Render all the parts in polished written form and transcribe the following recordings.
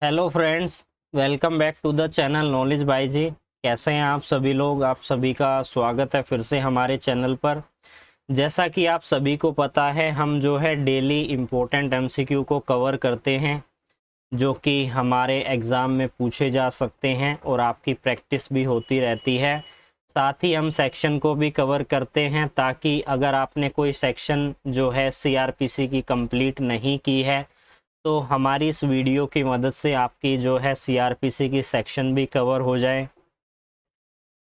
Hello friends, welcome back to the channel knowledge by G. कैसे हैं आप सभी लोग? आप सभी का स्वागत है फिर से हमारे चैनल पर। जैसा कि आप सभी को पता है, हम जो है डेली इम्पोर्टेंट एमसीक्यू को कवर करते हैं जो कि हमारे एग्ज़ाम में पूछे जा सकते हैं और आपकी प्रैक्टिस भी होती रहती है। साथ ही हम सेक्शन को भी कवर करते हैं ताकि अगर आपने कोई सेक्शन जो है सीआरपीसी की कंप्लीट नहीं की है तो हमारी इस वीडियो की मदद से आपकी जो है सीआरपीसी की सेक्शन भी कवर हो जाए।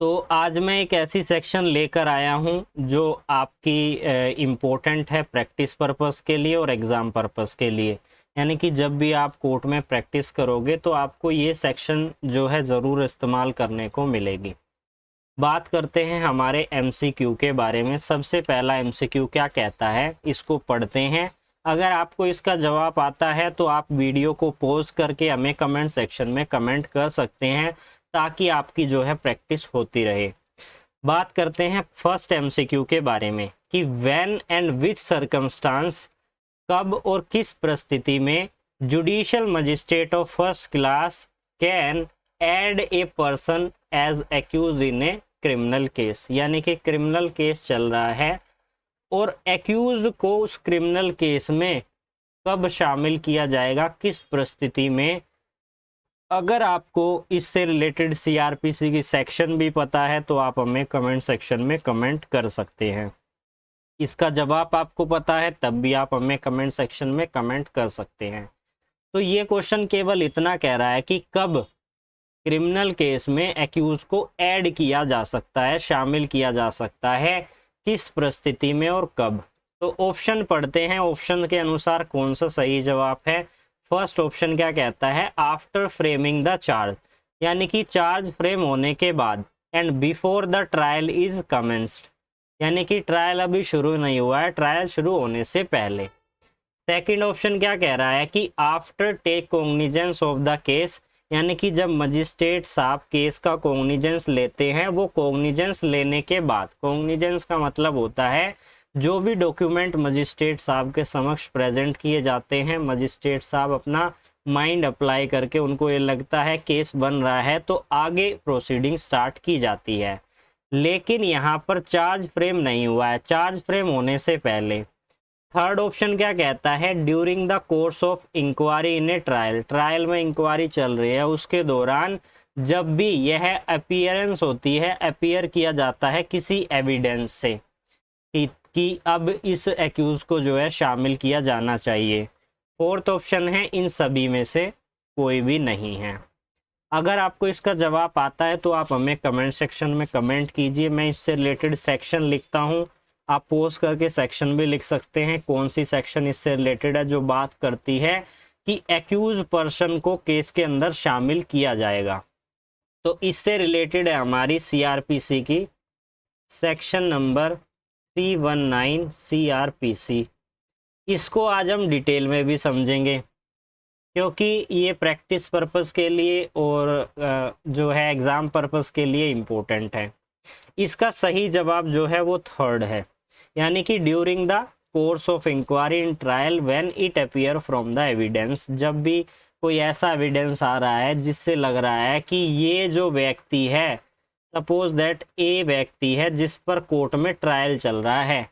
तो आज मैं एक ऐसी सेक्शन लेकर आया हूं जो आपकी इम्पोर्टेंट है प्रैक्टिस पर्पस के लिए और एग्ज़ाम पर्पस के लिए। यानी कि जब भी आप कोर्ट में प्रैक्टिस करोगे तो आपको ये सेक्शन जो है ज़रूर इस्तेमाल करने को मिलेगी। बात करते हैं हमारे एमसीक्यू के बारे में। सबसे पहला एमसीक्यू क्या कहता है, इसको पढ़ते हैं। अगर आपको इसका जवाब आता है तो आप वीडियो को पॉज करके हमें कमेंट सेक्शन में कमेंट कर सकते हैं ताकि आपकी जो है प्रैक्टिस होती रहे। बात करते हैं फर्स्ट एमसीक्यू के बारे में कि व्हेन एंड विच सर्कमस्टांस, कब और किस परिस्थिति में judicial magistrate of first class can add a person as accuse in a criminal case. यानी कि क्रिमिनल केस चल रहा है और एक्यूज को उस क्रिमिनल केस में कब शामिल किया जाएगा, किस परिस्थिति में। अगर आपको इससे रिलेटेड सीआरपीसी की सेक्शन भी पता है तो आप हमें कमेंट सेक्शन में कमेंट कर सकते हैं। इसका जवाब आपको पता है तब भी आप हमें कमेंट सेक्शन में कमेंट कर सकते हैं। तो ये क्वेश्चन केवल इतना कह रहा है कि कब क्रिमिनल केस में एक्यूज को ऐड किया जा सकता है, शामिल किया जा सकता है, किस परिस्थिति में और कब। तो ऑप्शन पढ़ते हैं, ऑप्शन के अनुसार कौन सा सही जवाब है। फर्स्ट ऑप्शन क्या कहता है, आफ्टर फ्रेमिंग द चार्ज, यानी कि चार्ज फ्रेम होने के बाद, and before the trial is commenced, यानी कि ट्रायल अभी शुरू नहीं हुआ है, ट्रायल शुरू होने से पहले। सेकंड ऑप्शन क्या कह रहा है कि after take cognizance of the case, यानी कि जब मजिस्ट्रेट साहब केस का कॉग्निजेंस लेते हैं, वो कॉग्निजेंस लेने के बाद, कॉग्निजेंस का मतलब होता है जो भी डॉक्यूमेंट मजिस्ट्रेट साहब के समक्ष प्रेजेंट किए जाते हैं, मजिस्ट्रेट साहब अपना माइंड अप्लाई करके उनको ये लगता है केस बन रहा है तो आगे प्रोसीडिंग स्टार्ट की जाती है। लेकिन यहाँ पर चार्ज फ्रेम नहीं हुआ है, चार्ज फ्रेम होने से पहले। थर्ड ऑप्शन क्या कहता है, during the course of inquiry in a trial, trial में इंक्वायरी चल रही है उसके दौरान जब भी यह अपीयरेंस होती है, अपीयर किया जाता है किसी एविडेंस से कि अब इस एक्यूज को जो है शामिल किया जाना चाहिए। फोर्थ ऑप्शन है इन सभी में से कोई भी नहीं है। अगर आपको इसका जवाब आता है तो आप हमें कमेंट सेक्शन में कमेंट कीजिए, मैं इससे रिलेटेड सेक्शन लिखता हूँ। आप पोस्ट करके सेक्शन भी लिख सकते हैं कौन सी सेक्शन इससे रिलेटेड है जो बात करती है कि एक्यूज पर्सन को केस के अंदर शामिल किया जाएगा। तो इससे रिलेटेड है हमारी सीआरपीसी की सेक्शन नंबर 319 सीआरपीसी। इसको आज हम डिटेल में भी समझेंगे क्योंकि ये प्रैक्टिस पर्पस के लिए और जो है एग्ज़ाम पर्पस के लिए इम्पोर्टेंट है। इसका सही जवाब जो है वो थर्ड है, यानी कि during the course of inquiry in trial when it appear from the evidence, जब भी कोई ऐसा एविडेंस आ रहा है जिससे लग रहा है कि ये जो व्यक्ति है, सपोज दैट ए व्यक्ति है जिस पर कोर्ट में ट्रायल चल रहा है,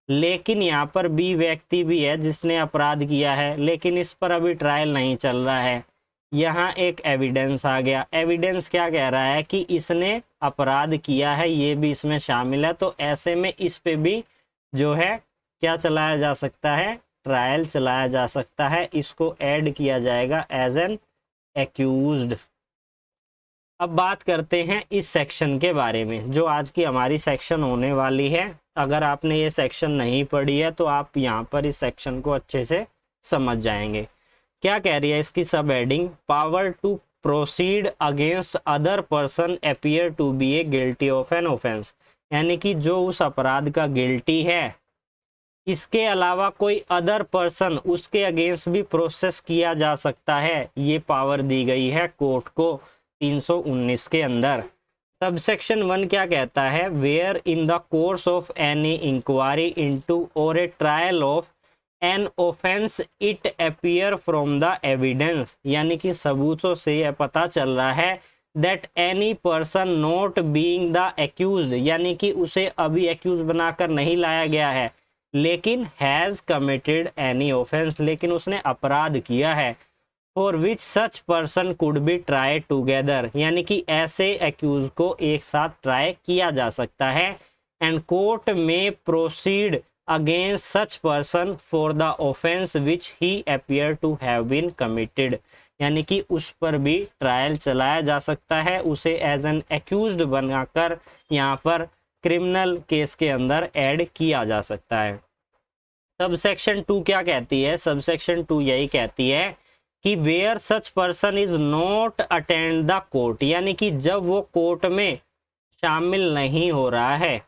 लेकिन यहाँ पर बी व्यक्ति भी है जिसने अपराध किया है लेकिन इस पर अभी ट्रायल नहीं चल रहा है। यहाँ एक एविडेंस आ गया, एविडेंस क्या कह रहा है कि इसने अपराध किया है, ये भी इसमें शामिल है, तो ऐसे में इस पे भी जो है क्या चलाया जा सकता है, ट्रायल चलाया जा सकता है, इसको ऐड किया जाएगा एज एन एक्यूज्ड। अब बात करते हैं इस सेक्शन के बारे में जो आज की हमारी सेक्शन होने वाली है। अगर आपने ये सेक्शन नहीं पढ़ी है तो आप यहाँ पर इस सेक्शन को अच्छे से समझ जाएंगे। क्या कह रही है इसकी subheading, power to proceed against other person appear to be a guilty of an offence, यानी कि जो उस अपराध का गिल्टी है इसके अलावा कोई अदर पर्सन उसके अगेंस्ट भी प्रोसेस किया जा सकता है, ये पावर दी गई है कोर्ट को 319 के अंदर। सबसेक्शन 1 क्या कहता है, where in the course of any inquiry into or a trial of an offence it appear from the evidence, यानी कि सबूतों से यह पता चल रहा है that any person not being the accused, यानी कि उसे अभी एक्यूज बनाकर नहीं लाया गया है, लेकिन हैज कमिटेड एनी ऑफेंस, लेकिन उसने अपराध किया है, for which such person could be try together, यानी कि ऐसे एक्यूज को एक साथ ट्राई किया जा सकता है, एंड कोर्ट में proceed against such person for the offence which he appear to have been committed, यानी कि उस पर भी ट्रायल चलाया जा सकता है, उसे एज एन एक्यूज्ड बनाकर यहाँ पर क्रिमिनल केस के अंदर ऐड किया जा सकता है। सबसेक्शन 2 क्या कहती है? सबसेक्शन 2 यही कहती है कि where such person is not attend the court, यानी कि जब वो कोर्ट में शामिल नहीं हो रहा है,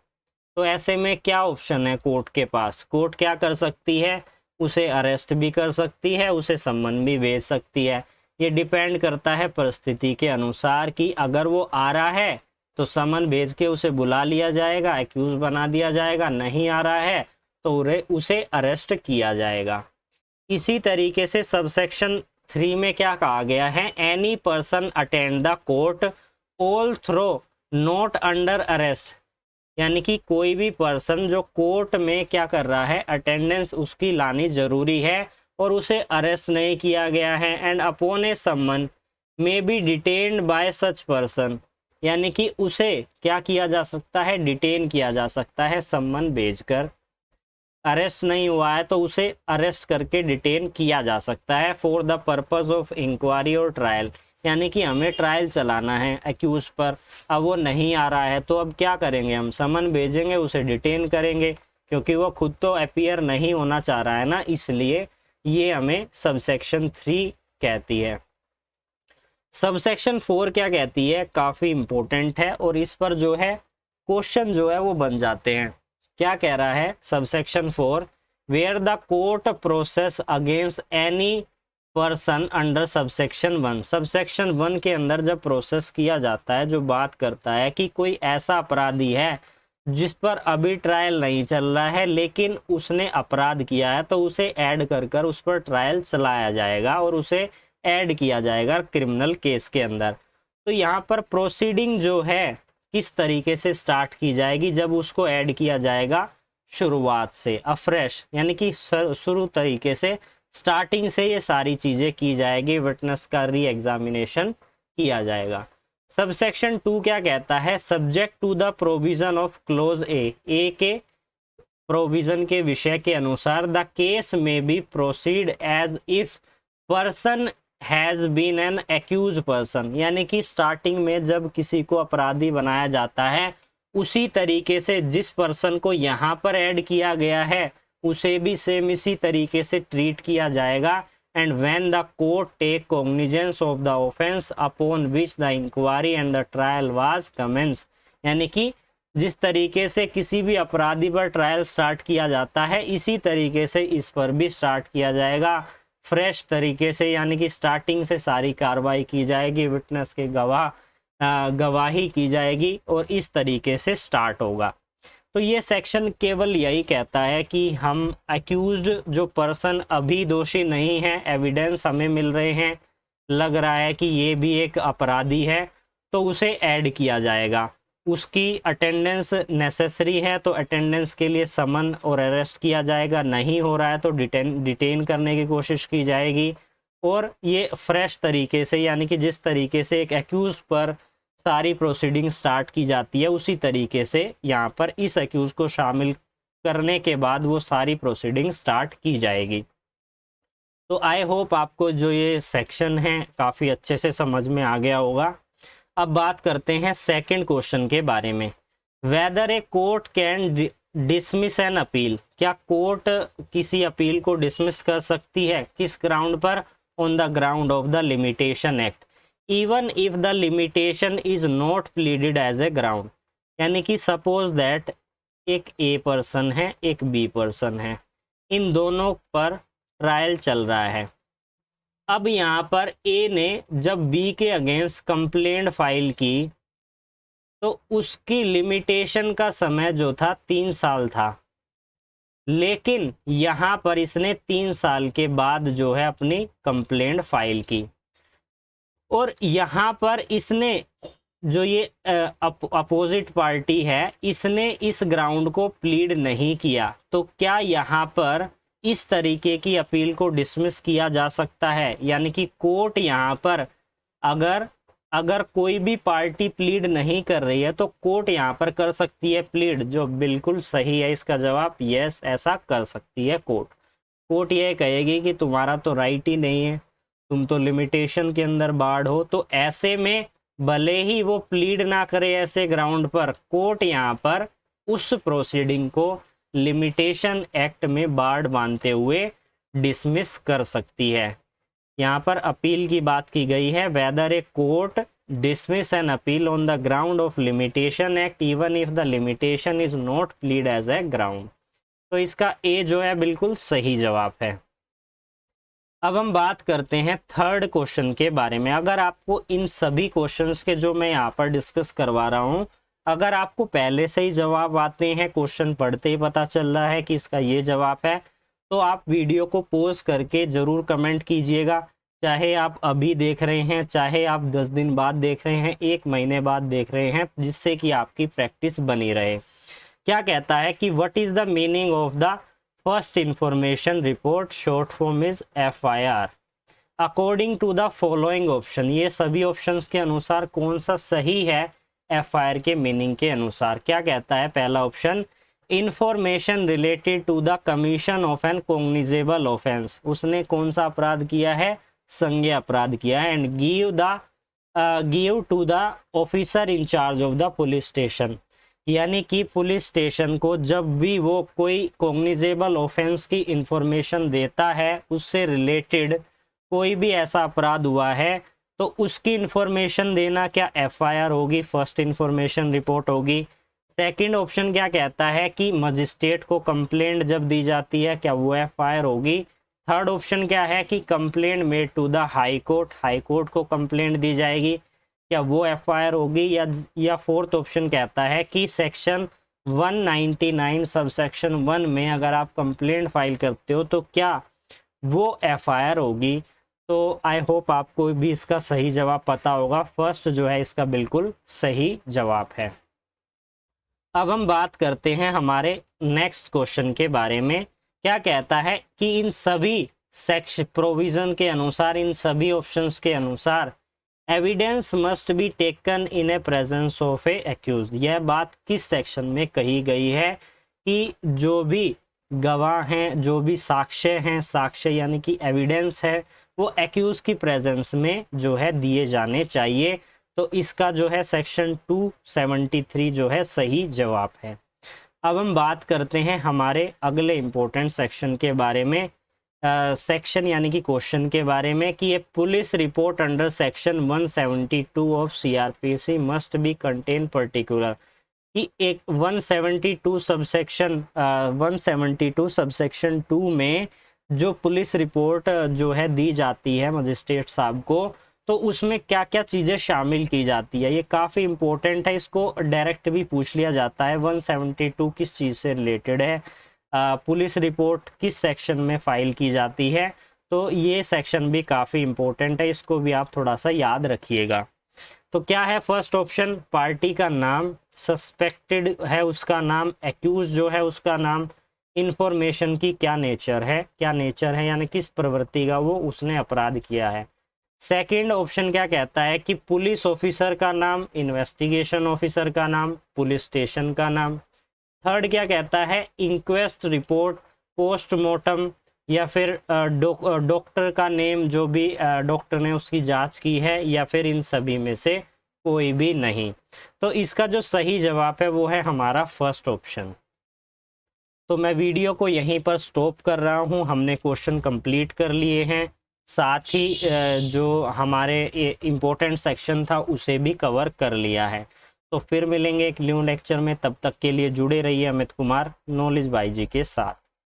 तो ऐसे में क्या ऑप्शन है कोर्ट के पास? कोर्ट क्या कर सकती है? उसे अरेस्ट भी कर सकती है, उसे सम्मन भी भेज सकती है। ये डिपेंड करता है परिस्थिति के अनुसार कि अगर वो आ रहा है तो समन भेज के उसे बुला लिया जाएगा, एक्यूज बना दिया जाएगा, नहीं आ रहा है तो उसे अरेस्ट किया जाएगा। इसी तरीके से सबसेक्शन 3 में क्या कहा गया है? Any person attend the court although not under arrest, यानी कि कोई भी पर्सन जो कोर्ट में क्या कर रहा है, अटेंडेंस उसकी लानी जरूरी है और उसे अरेस्ट नहीं किया गया है, and upon a summon may be detained by such person, यानी कि उसे क्या किया जा सकता है? डिटेन किया जा सकता है सम्मन भेजकर। अरेस्ट नहीं हुआ है तो उसे अरेस्ट करके डिटेन किया जा सकता है for the purpose of inquiry और ट्रायल, यानी कि हमें ट्रायल चलाना है एक्यूज पर। अब वो नहीं आ रहा है तो अब क्या करेंगे? हम समन भेजेंगे, उसे डिटेन करेंगे, क्योंकि वो खुद तो अपीयर नहीं होना चाह रहा है ना, इसलिए ये हमें सबसेक्शन 3 कहती है। सबसेक्शन 4 क्या कहती है? काफ़ी इंपॉर्टेंट है और इस पर जो है क्वेश्चन जो है वो बन जाते हैं। क्या कह रहा है subsection 4? Where the court process against any person under subsection 1, subsection 1 के अंदर जब प्रोसेस किया जाता है, जो बात करता है कि कोई ऐसा अपराधी है जिस पर अभी ट्रायल नहीं चल रहा है लेकिन उसने अपराध किया है, तो उसे ऐड कर कर उस पर ट्रायल चलाया जाएगा और उसे ऐड किया जाएगा क्रिमिनल केस के अंदर। तो यहाँ पर प्रोसीडिंग जो है किस तरीके से स्टार्ट की जाएगी? जब उसको ऐड किया जाएगा शुरुआत से, अफ्रेश, यानी कि शुरू तरीके से, स्टार्टिंग से ये सारी चीज़ें की जाएगी, विटनेस का री एग्जामिनेशन किया जाएगा। सबसेक्शन 2 क्या कहता है? Subject to the provision of clause A के प्रोविजन के विषय के अनुसार the case may be proceed as if person has been an accused person, यानी कि स्टार्टिंग में जब किसी को अपराधी बनाया जाता है उसी तरीके से जिस पर्सन को यहाँ पर ऐड किया गया है उसे भी सेम इसी तरीके से ट्रीट किया जाएगा। And when the court take cognizance of the offence upon which the inquiry and the trial was commence, यानी कि जिस तरीके से किसी भी अपराधी पर ट्रायल स्टार्ट किया जाता है इसी तरीके से इस पर भी स्टार्ट किया जाएगा, फ्रेश तरीके से, यानी कि स्टार्टिंग से सारी कार्रवाई की जाएगी, विटनेस के गवाही की जाएगी और इस तरीके से स्टार्ट होगा। तो ये सेक्शन केवल यही कहता है कि हम अक्यूज्ड जो पर्सन अभी दोषी नहीं है, एविडेंस हमें मिल रहे हैं, लग रहा है कि ये भी एक अपराधी है, तो उसे ऐड किया जाएगा। उसकी अटेंडेंस नेसेसरी है तो अटेंडेंस के लिए समन और अरेस्ट किया जाएगा, नहीं हो रहा है तो डिटेन करने की कोशिश की जाएगी। और ये फ्रेश तरीके से, यानी कि जिस तरीके से एक एक्यूज पर सारी प्रोसीडिंग स्टार्ट की जाती है उसी तरीके से यहाँ पर इस एक्यूज को शामिल करने के बाद वो सारी प्रोसीडिंग स्टार्ट की जाएगी। तो आई होप आपको जो ये सेक्शन है काफ़ी अच्छे से समझ में आ गया होगा। अब बात करते हैं सेकंड क्वेश्चन के बारे में। Whether a court can dismiss an appeal, क्या कोर्ट किसी अपील को डिसमिस कर सकती है? किस ग्राउंड पर? On the ground of the limitation act, even if the limitation is not pleaded as a ground, यानी कि सपोज दैट एक ए पर्सन है, एक बी पर्सन है, इन दोनों पर ट्रायल चल रहा है। अब यहाँ पर ए ने जब बी के अगेंस्ट कंप्लेंट फाइल की तो उसकी लिमिटेशन का समय जो था 3 साल था, लेकिन यहाँ पर इसने 3 साल के बाद जो है अपनी कंप्लेंट फाइल की, और यहाँ पर इसने जो ये अपोजिट पार्टी है, इसने इस ग्राउंड को प्लीड नहीं किया, तो क्या यहाँ पर इस तरीके की अपील को डिसमिस किया जा सकता है? यानी कि कोर्ट यहाँ पर अगर कोई भी पार्टी प्लीड नहीं कर रही है तो कोर्ट यहाँ पर कर सकती है प्लीड, जो बिल्कुल सही है इसका जवाब। यस, ऐसा कर सकती है कोर्ट यह कहेगी कि तुम्हारा तो राइट ही नहीं है, तुम तो लिमिटेशन के अंदर बार्ड हो। तो ऐसे में भले ही वो प्लीड ना करे ऐसे ग्राउंड पर, कोर्ट यहाँ पर उस प्रोसीडिंग को लिमिटेशन एक्ट में बार्ड मानते हुए डिसमिस कर सकती है। यहाँ पर अपील की बात की गई है, whether a court dismiss an appeal on the ground of limitation act even if the limitation is not plead as a ground. तो इसका ए जो है बिल्कुल सही जवाब है। अब हम बात करते हैं थर्ड क्वेश्चन के बारे में। अगर आपको इन सभी क्वेश्चंस के जो मैं यहाँ पर डिस्कस करवा रहा हूँ, अगर आपको पहले से ही जवाब आते हैं, क्वेश्चन पढ़ते ही पता चल रहा है कि इसका ये जवाब है, तो आप वीडियो को पॉज करके ज़रूर कमेंट कीजिएगा। चाहे आप अभी देख रहे हैं, चाहे आप 10 दिन बाद देख रहे हैं, 1 महीने बाद देख रहे हैं, जिससे कि आपकी प्रैक्टिस बनी रहे। क्या कहता है कि what is the meaning of the first information report, short form is FIR, according to the following option. ये सभी ऑप्शंस के अनुसार कौन सा सही है FIR के मीनिंग के अनुसार? क्या कहता है पहला option, information related to the commission of an cognizable offence, उसने कौन सा अपराध किया है? संज्ञेय अपराध किया है। And give to the officer in charge of the police station, यानी कि पुलिस स्टेशन को जब भी वो कोई कॉग्निजेबल ऑफेंस की इंफॉर्मेशन देता है, उससे रिलेटेड कोई भी ऐसा अपराध हुआ है, तो उसकी इंफॉर्मेशन देना क्या FIR होगी, फर्स्ट इंफॉर्मेशन रिपोर्ट होगी। सेकंड ऑप्शन क्या कहता है कि मजिस्ट्रेट को कंप्लेंट जब दी जाती है, क्या वो FIR होगी। थर्ड ऑप्शन क्या है कि complaint made to the high court को कंप्लेंट दी जाएगी, क्या वो FIR होगी। या फोर्थ ऑप्शन कहता है कि सेक्शन 199 सबसेक्शन 1 में अगर आप कंप्लेंट फाइल करते हो तो क्या वो FIR होगी। तो आई होप आपको भी इसका सही जवाब पता होगा। फर्स्ट जो है इसका बिल्कुल सही जवाब है। अब हम बात करते हैं हमारे नेक्स्ट क्वेश्चन के बारे में। क्या कहता है कि इन सभी सेक्शन प्रोविजन के अनुसार, इन सभी ऑप्शंस के अनुसार evidence must be taken in A presence of A accused. यह बात किस सेक्शन में कही गई है कि जो भी गवाह हैं, जो भी साक्ष्य हैं, साक्ष्य यानी कि एविडेंस है, वो एक्यूज की प्रेजेंस में जो है दिए जाने चाहिए। तो इसका जो है सेक्शन 273 जो है सही जवाब है। अब हम बात करते हैं हमारे अगले इम्पोर्टेंट सेक्शन के बारे में, सेक्शन यानी कि क्वेश्चन के बारे में, कि ये police report under section 172 of CRPC must be contain particular, कि एक 172 सबसेक्शन 2 में जो पुलिस रिपोर्ट जो है दी जाती है मजिस्ट्रेट साहब को, तो उसमें क्या क्या चीज़ें शामिल की जाती है। ये काफ़ी इंपॉर्टेंट है, इसको डायरेक्ट भी पूछ लिया जाता है। 172 किस चीज़ से रिलेटेड है, पुलिस रिपोर्ट किस सेक्शन में फाइल की जाती है, तो ये सेक्शन भी काफ़ी इंपॉर्टेंट है, इसको भी आप थोड़ा सा याद रखिएगा। तो क्या है फर्स्ट ऑप्शन, पार्टी का नाम, सस्पेक्टेड है उसका नाम, एक्यूज जो है उसका नाम, इंफॉर्मेशन की क्या नेचर है यानी किस प्रवृत्ति का वो उसने अपराध किया है। सेकंड ऑप्शन क्या कहता है कि पुलिस ऑफिसर का नाम, इन्वेस्टिगेशन ऑफिसर का नाम, पुलिस स्टेशन का नाम। थर्ड क्या कहता है, इंक्वेस्ट रिपोर्ट, पोस्टमार्टम, या फिर डॉक्टर का नेम, जो भी डॉक्टर ने उसकी जांच की है, या फिर इन सभी में से कोई भी नहीं। तो इसका जो सही जवाब है वो है हमारा फर्स्ट ऑप्शन। तो मैं वीडियो को यहीं पर स्टॉप कर रहा हूं, हमने क्वेश्चन कंप्लीट कर लिए हैं, साथ ही जो हमारे इम्पोर्टेंट सेक्शन था उसे भी कवर कर लिया है। तो फिर मिलेंगे एक न्यू लेक्चर में, तब तक के लिए जुड़े रहिए अमित कुमार नॉलेज बाई जी के साथ।